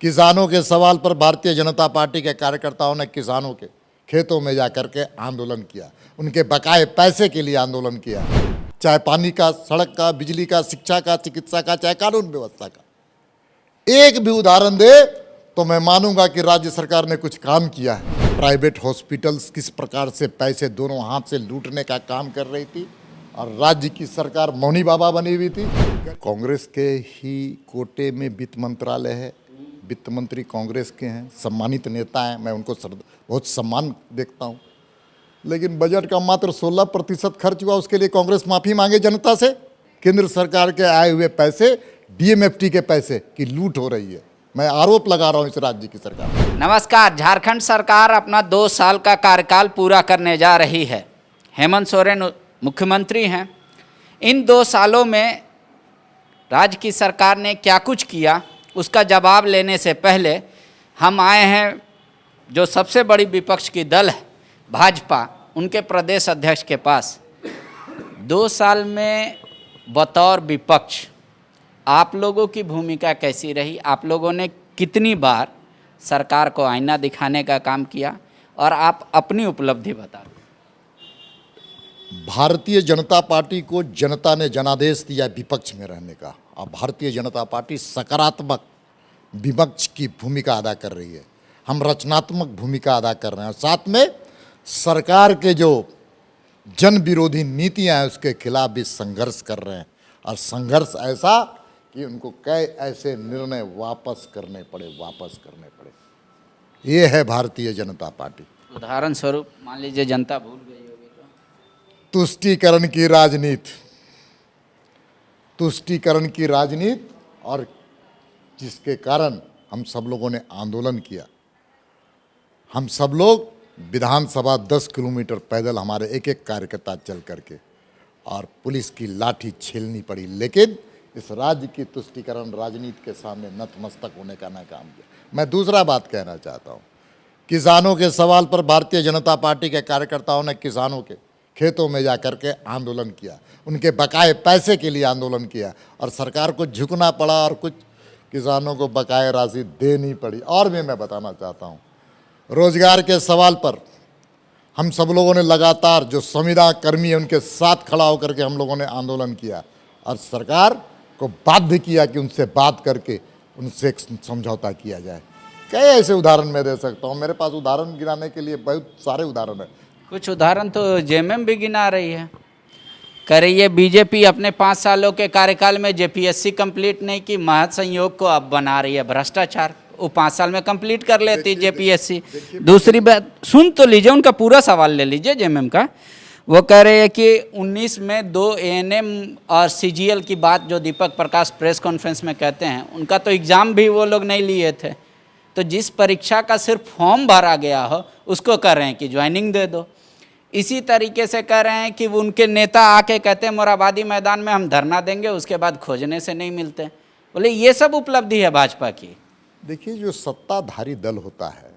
किसानों के सवाल पर भारतीय जनता पार्टी के कार्यकर्ताओं ने किसानों के खेतों में जाकर के आंदोलन किया, उनके बकाए पैसे के लिए आंदोलन किया, चाहे पानी का, सड़क का, बिजली का, शिक्षा का, चिकित्सा का, चाहे कानून व्यवस्था का। एक भी उदाहरण दे तो मैं मानूंगा कि राज्य सरकार ने कुछ काम किया है। प्राइवेट हॉस्पिटल्स किस प्रकार से पैसे दोनों हाथ से लूटने का काम कर रही थी और राज्य की सरकार मौनी बाबा बनी हुई थी। कांग्रेस के ही कोटे में वित्त मंत्रालय है, वित्त मंत्री कांग्रेस के हैं, सम्मानित नेता हैं, मैं उनको बहुत सम्मान देखता हूं। लेकिन बजट का मात्र 16% खर्च हुआ, उसके लिए कांग्रेस माफी मांगे जनता से। केंद्र सरकार के आए हुए पैसे डीएमएफटी के पैसे की लूट हो रही है। मैं आरोप लगा रहा हूं इस राज्य की सरकार। नमस्कार। झारखंड सरकार अपना 2 साल का कार्यकाल पूरा करने जा रही है। हेमंत सोरेन मुख्यमंत्री हैं। इन 2 सालों में राज्य की सरकार ने क्या कुछ किया, उसका जवाब लेने से पहले हम आए हैं जो सबसे बड़ी विपक्ष की दल है भाजपा, उनके प्रदेश अध्यक्ष के पास। 2 साल में बतौर विपक्ष आप लोगों की भूमिका कैसी रही? आप लोगों ने कितनी बार सरकार को आईना दिखाने का काम किया, और आप अपनी उपलब्धि बता दें। भारतीय जनता पार्टी को जनता ने जनादेश दिया विपक्ष में रहने का, और भारतीय जनता पार्टी सकारात्मक विपक्ष की भूमिका अदा कर रही है। हम रचनात्मक भूमिका अदा कर रहे हैं, और साथ में सरकार के जो जन विरोधी नीतियां हैं उसके खिलाफ भी संघर्ष कर रहे हैं, और संघर्ष ऐसा कि उनको कई ऐसे निर्णय वापस करने पड़े। ये है भारतीय जनता पार्टी। उदाहरण स्वरूप मान लीजिए जनता भूल गई होगी तो। तुष्टीकरण की राजनीति, और जिसके कारण हम सब लोगों ने आंदोलन किया। हम सब लोग विधानसभा 10 किलोमीटर पैदल, हमारे एक एक कार्यकर्ता चल करके, और पुलिस की लाठी झेलनी पड़ी। लेकिन इस राज्य की तुष्टीकरण राजनीति के सामने नतमस्तक होने का ना काम किया। मैं दूसरा बात कहना चाहता हूँ, किसानों के सवाल पर भारतीय जनता पार्टी के कार्यकर्ताओं ने किसानों के खेतों में जाकर के आंदोलन किया, उनके बकाए पैसे के लिए आंदोलन किया, और सरकार को झुकना पड़ा और कुछ किसानों को बकाया राशि देनी पड़ी। और भी मैं बताना चाहता हूँ, रोजगार के सवाल पर हम सब लोगों ने लगातार, जो संविदा कर्मी है उनके साथ खड़ा होकर के हम लोगों ने आंदोलन किया, और सरकार को बाध्य किया कि उनसे बात करके उनसे एक समझौता किया जाए। कई ऐसे उदाहरण मैं दे सकता हूँ, मेरे पास उदाहरण गिनाने के लिए बहुत सारे उदाहरण हैं। कुछ उदाहरण तो जेएमएम भी गिना रही है, कह रही है बीजेपी अपने 5 सालों के कार्यकाल में जेपीएससी कंप्लीट नहीं की, महत संयोग को अब बना रही है भ्रष्टाचार। वो 5 साल में कंप्लीट कर लेती जेपीएससी। दूसरी बात सुन तो लीजिए, उनका पूरा सवाल ले लीजिए जेएमएम का। वो कह रहे हैं कि 19 में 2 एएनएम और सीजीएल की बात जो दीपक प्रकाश प्रेस कॉन्फ्रेंस में कहते हैं, उनका तो एग्ज़ाम भी वो लोग नहीं लिए थे। तो जिस परीक्षा का सिर्फ फॉर्म भरा गया हो उसको कह रहे हैं कि ज्वाइनिंग दे दो। इसी तरीके से कह रहे हैं कि उनके नेता आके कहते हैं मोराबादी मैदान में हम धरना देंगे, उसके बाद खोजने से नहीं मिलते। बोले ये सब उपलब्धि है भाजपा की। देखिए, जो सत्ताधारी दल होता है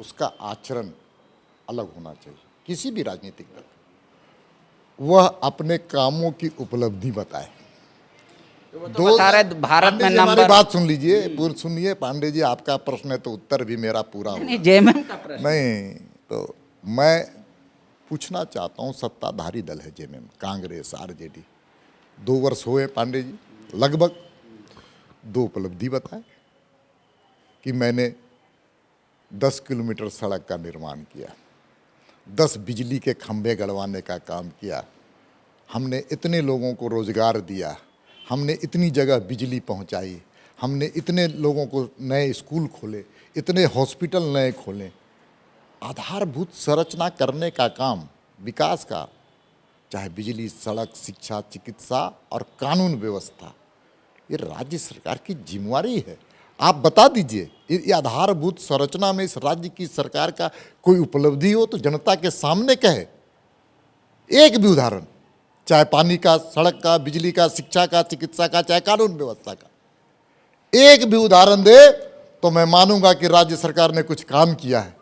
उसका आचरण अलग होना चाहिए। किसी भी राजनीतिक दल वह अपने कामों की उपलब्धि बताए। तो बता रहे भारत में हमारी बात सुन लीजिए, पूर्ण सुनिए। पांडे जी, आपका प्रश्न है तो उत्तर भी मेरा पूरा होगा। नहीं, जेएमएम का प्रश्न नहीं, तो मैं पूछना चाहता हूँ, सत्ताधारी दल है जेएमएम, कांग्रेस, आरजेडी। 2 वर्ष हुए पांडे जी, लगभग 2 उपलब्धि बताए कि मैंने 10 किलोमीटर सड़क का निर्माण किया, 10 बिजली के खंभे गड़वाने का काम किया, हमने इतने लोगों को रोजगार दिया, हमने इतनी जगह बिजली पहुंचाई, हमने इतने लोगों को नए स्कूल खोले, इतने हॉस्पिटल नए खोले। आधारभूत संरचना करने का काम, विकास का, चाहे बिजली, सड़क, शिक्षा, चिकित्सा और कानून व्यवस्था, ये राज्य सरकार की जिम्मेवारी है। आप बता दीजिए, ये आधारभूत संरचना में इस राज्य की सरकार का कोई उपलब्धि हो तो जनता के सामने कहे। एक भी उदाहरण, चाहे पानी का, सड़क का, बिजली का, शिक्षा का, चिकित्सा का, चाहे कानून व्यवस्था का, एक भी उदाहरण दे तो मैं मानूंगा कि राज्य सरकार ने कुछ काम किया है।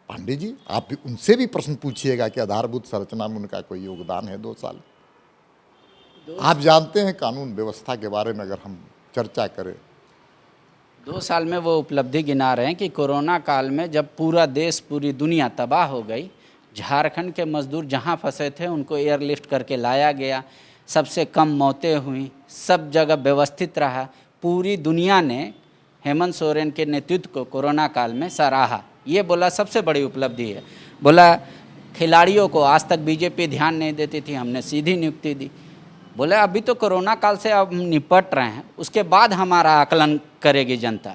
पांडे जी, आप भी उनसे भी प्रश्न पूछिएगा कि आधारभूत संरचना में उनका कोई योगदान है 2 साल। आप जानते हैं कानून व्यवस्था के बारे में अगर हम चर्चा करें 2 साल में वो उपलब्धि गिना रहे हैं कि कोरोना काल में जब पूरा देश पूरी दुनिया तबाह हो गई, झारखंड के मजदूर जहां फंसे थे उनको एयरलिफ्ट करके लाया गया, सबसे कम मौतें हुई, सब जगह व्यवस्थित रहा। पूरी दुनिया ने हेमंत सोरेन के नेतृत्व को कोरोना काल में सराहा। ये बोला सबसे बड़ी उपलब्धि है। बोला खिलाड़ियों को आज तक बीजेपी ध्यान नहीं देती थी, हमने सीधी नियुक्ति दी। बोले अभी तो कोरोना काल से अब निपट रहे हैं, उसके बाद हमारा आकलन करेगी जनता।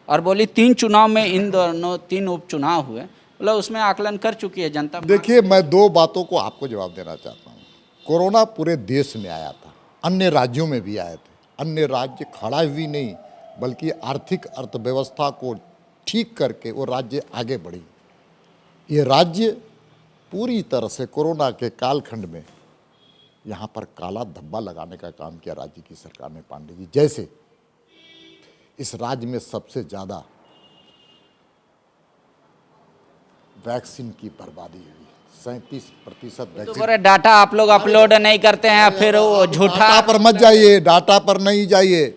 और बोली 3 चुनाव में इन दोनों 3 उपचुनाव हुए, बोला उसमें आकलन कर चुकी है जनता। देखिए, मैं 2 बातों को आपको जवाब देना चाहता हूँ। कोरोना पूरे देश में आया था, अन्य राज्यों में भी आए थे। अन्य राज्य खड़ा भी नहीं, बल्कि आर्थिक अर्थव्यवस्था को ठीक करके वो राज्य आगे बढ़ी। ये राज्य पूरी तरह से कोरोना के कालखंड में यहाँ पर काला धब्बा लगाने का काम किया राज्य की सरकार ने, पांडे जी। जैसे इस राज्य में सबसे ज़्यादा वैक्सीन की बर्बादी हुई, 37% तो वैक्सीन। बोले डाटा आप लोग अपलोड नहीं करते हैं, फिर वो झूठा। डाटा पर मत जाइए, डाटा पर नहीं जाइए।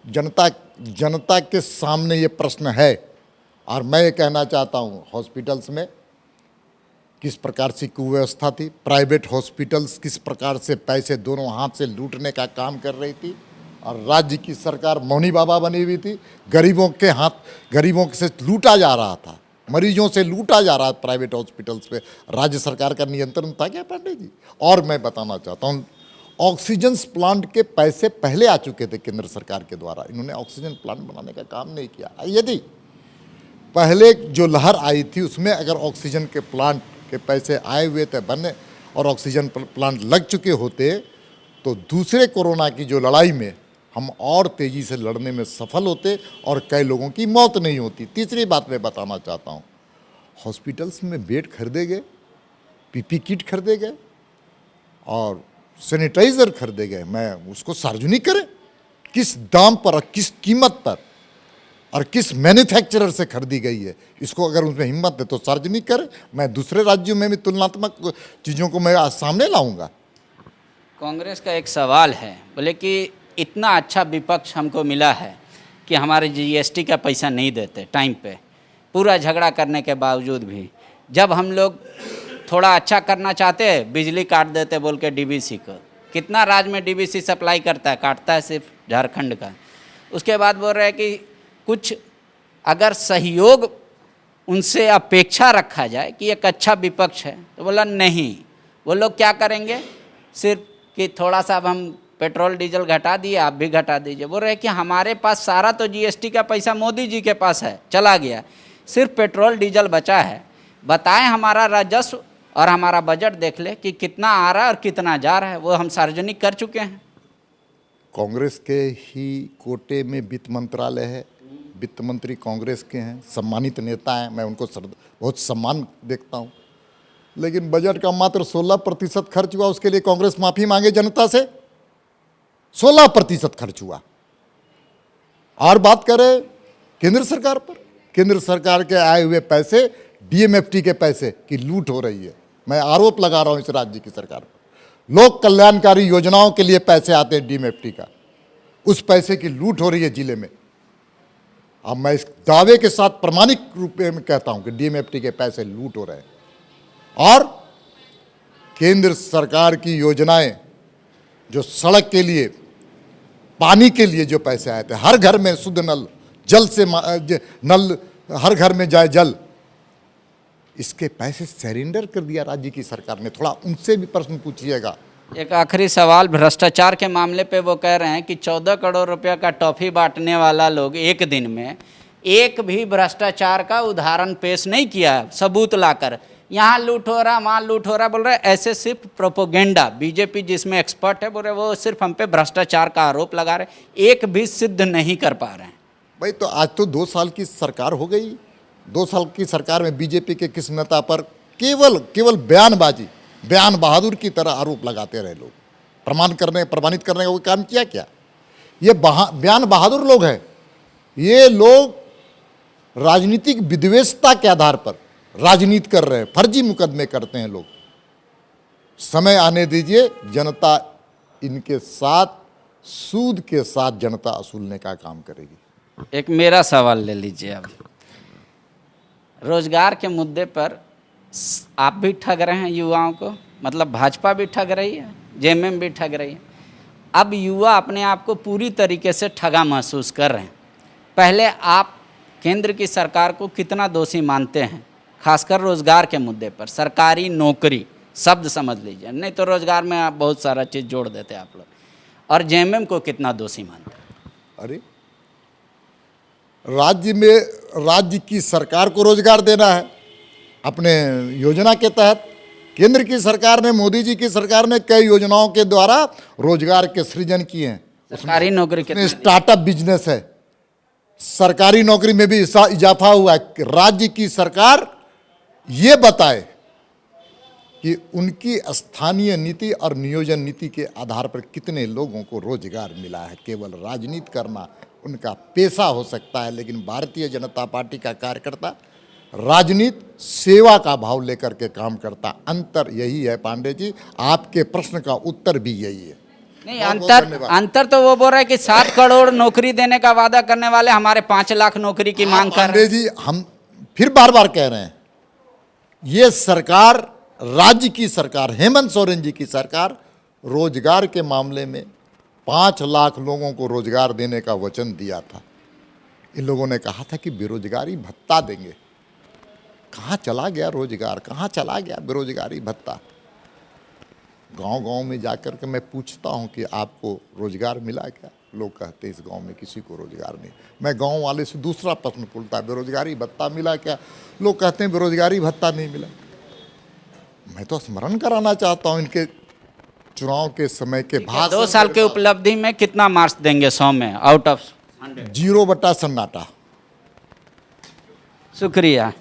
जनता के सामने ये प्रश्न है। और मैं ये कहना चाहता हूँ, हॉस्पिटल्स में किस प्रकार से कुव्यवस्था थी, प्राइवेट हॉस्पिटल्स किस प्रकार से पैसे दोनों हाथ से लूटने का काम कर रही थी, और राज्य की सरकार मौनी बाबा बनी हुई थी। गरीबों से लूटा जा रहा था, मरीजों से लूटा जा रहा था। प्राइवेट हॉस्पिटल्स पे राज्य सरकार का नियंत्रण था क्या, पांडे जी? और मैं बताना चाहता हूँ, ऑक्सीजन प्लांट के पैसे पहले आ चुके थे केंद्र सरकार के द्वारा, इन्होंने ऑक्सीजन प्लांट बनाने का काम नहीं किया। यदि पहले जो लहर आई थी उसमें अगर ऑक्सीजन के प्लांट के पैसे आए हुए थे बनने और ऑक्सीजन प्लांट लग चुके होते, तो दूसरे कोरोना की जो लड़ाई में हम और तेज़ी से लड़ने में सफल होते और कई लोगों की मौत नहीं होती। तीसरी बात मैं बताना चाहता हूँ, हॉस्पिटल्स में बेड खरीदे गए, पीपी किट खरीदे गए और सैनिटाइज़र खरीदे गए। मैं उसको सार्वजनिक करें, किस दाम पर और किस कीमत पर और किस मैन्युफैक्चरर से खरीदी गई है, इसको अगर उसमें हिम्मत है तो सार्वजनिक करें। मैं दूसरे राज्यों में भी तुलनात्मक चीज़ों को मैं आज सामने लाऊंगा। कांग्रेस का एक सवाल है, बोले कि इतना अच्छा विपक्ष हमको मिला है कि हमारे जीएसटी का पैसा नहीं देते टाइम पे, पूरा झगड़ा करने के बावजूद भी। जब हम लोग थोड़ा अच्छा करना चाहते हैं, बिजली काट देते बोल के डीवीसी को। कितना राज्य में डीवीसी सप्लाई करता है, काटता है सिर्फ झारखंड का। उसके बाद बोल रहे हैं कि कुछ अगर सहयोग उनसे अपेक्षा रखा जाए कि एक अच्छा विपक्ष है, तो बोला नहीं, वो लोग क्या करेंगे, सिर्फ कि थोड़ा सा अब हम पेट्रोल डीजल घटा दिए, आप भी घटा दीजिए। बोल रहे हैं कि हमारे पास सारा तो जीएसटी का पैसा मोदी जी के पास है, चला गया, सिर्फ पेट्रोल डीजल बचा है। बताएं हमारा राजस्व और हमारा बजट देख ले कि कितना आ रहा है और कितना जा रहा है, वो हम सार्वजनिक कर चुके हैं। कांग्रेस के ही कोटे में वित्त मंत्रालय है, वित्त मंत्री कांग्रेस के हैं, सम्मानित नेता हैं, मैं उनको बहुत सम्मान देखता हूँ। लेकिन बजट का मात्र 16% खर्च हुआ, उसके लिए कांग्रेस माफ़ी मांगे जनता से। 16% खर्च हुआ। और बात करें केंद्र सरकार पर, केंद्र सरकार के आए हुए पैसे डीएमएफटी के पैसे की लूट हो रही है। मैं आरोप लगा रहा हूं इस राज्य की सरकार पर। लोक कल्याणकारी योजनाओं के लिए पैसे आते हैं डीएमएफटी का, उस पैसे की लूट हो रही है जिले में। अब मैं इस दावे के साथ प्रमाणिक रूप में कहता हूं कि डीएमएफटी के पैसे लूट हो रहे हैं। और केंद्र सरकार की योजनाएं, जो सड़क के लिए, पानी के लिए जो पैसे आए थे, हर घर में शुद्ध नल, जल से नल हर घर में जाए जल, इसके पैसे सरेंडर कर दिया राज्य की सरकार ने। थोड़ा उनसे भी प्रश्न पूछिएगा। एक आखिरी सवाल, भ्रष्टाचार के मामले पे वो कह रहे हैं कि 14 करोड़ रुपया का टॉफी बांटने वाला लोग एक दिन में एक भी भ्रष्टाचार का उदाहरण पेश नहीं किया, सबूत लाकर। यहाँ लूट हो रहा, वहाँ लूट हो रहा, बोल रहे ऐसे सिर्फ प्रोपोगेंडा। बीजेपी जिसमें एक्सपर्ट है, बोल रहे वो सिर्फ हम पे भ्रष्टाचार का आरोप लगा रहे, एक भी सिद्ध नहीं कर पा रहे हैं। भाई तो आज तो 2 साल की सरकार हो गई। 2 साल की सरकार में बीजेपी के किस नेता पर केवल बयानबाजी, बयान बहादुर की तरह आरोप लगाते रहे लोग। प्रमाणित करने का कोई काम किया क्या? ये बयान बहादुर लोग हैं। ये लोग राजनीतिक विद्वेषता के आधार पर राजनीति कर रहे हैं, फर्जी मुकदमे करते हैं लोग। समय आने दीजिए, जनता इनके साथ सूद के साथ जनता असूलने का काम करेगी। एक मेरा सवाल ले लीजिए अब। रोजगार के मुद्दे पर आप भी ठग रहे हैं युवाओं को, मतलब भाजपा भी ठग रही है, जेएमएम भी ठग रही है। अब युवा अपने आप को पूरी तरीके से ठगा महसूस कर रहे हैं। पहले आप केंद्र की सरकार को कितना दोषी मानते हैं, खासकर रोजगार के मुद्दे पर? सरकारी नौकरी शब्द समझ लीजिए, नहीं तो रोजगार में आप बहुत सारा चीज़ जोड़ देते हैं आप लोग। और जेएमएम को कितना दोषी मानते हैं? अरे राज्य में राज्य की सरकार को रोजगार देना है अपने योजना के तहत। केंद्र की सरकार ने, मोदी जी की सरकार ने कई योजनाओं के द्वारा रोजगार के सृजन किए हैं। सरकारी नौकरी उसमें कितने? स्टार्टअप बिजनेस है, सरकारी नौकरी में भी इजाफा हुआ है। राज्य की सरकार ये बताए कि उनकी स्थानीय नीति और नियोजन नीति के आधार पर कितने लोगों को रोजगार मिला है। केवल राजनीति करना उनका पेशा हो सकता है, लेकिन भारतीय जनता पार्टी का कार्यकर्ता राजनीति सेवा का भाव लेकर के काम करता। अंतर यही है पांडे जी, आपके प्रश्न का उत्तर भी यही है। नहीं, अंतर तो वो बोल रहे हैं कि 7 करोड़ नौकरी देने का वादा करने वाले हमारे 5 लाख नौकरी की मांग कर रहे पांडे जी, हम फिर बार बार कह रहे हैं, ये सरकार, राज्य की सरकार, हेमंत सोरेन जी की सरकार, रोजगार के मामले में 5 लाख लोगों को रोजगार देने का वचन दिया था। इन लोगों ने कहा था कि बेरोजगारी भत्ता देंगे। कहाँ चला गया रोजगार, कहाँ चला गया बेरोजगारी भत्ता? गांव-गांव में जाकर के मैं पूछता हूं कि आपको रोजगार मिला क्या? लोग कहते हैं इस गांव में किसी को रोजगार नहीं। मैं गांव वाले से दूसरा प्रश्न पूछता है, बेरोजगारी भत्ता मिला क्या? लोग कहते हैं बेरोजगारी भत्ता नहीं मिला। मैं तो स्मरण कराना चाहता हूं इनके चुनाव के समय के भाषण। 2 साल के उपलब्धि में कितना मार्क्स देंगे 100 में आउट ऑफ 100? 0 बटा सन्नाटा। शुक्रिया।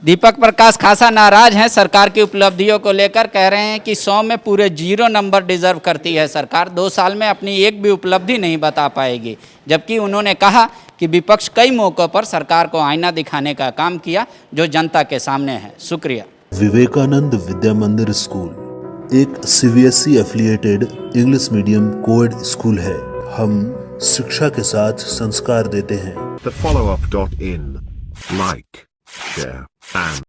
दीपक प्रकाश खासा नाराज हैं सरकार की उपलब्धियों को लेकर, कह रहे हैं कि 100 में पूरे 0 नंबर डिजर्व करती है सरकार। 2 साल में अपनी एक भी उपलब्धि नहीं बता पाएगी। जबकि उन्होंने कहा कि विपक्ष कई मौक़ों पर सरकार को आईना दिखाने का काम किया जो जनता के सामने है। शुक्रिया। विवेकानंद विद्या मंदिर स्कूल एक CBSE affiliated English medium coed school है। हम शिक्षा के साथ संस्कार देते हैं। thefollowup.in. Like, share, and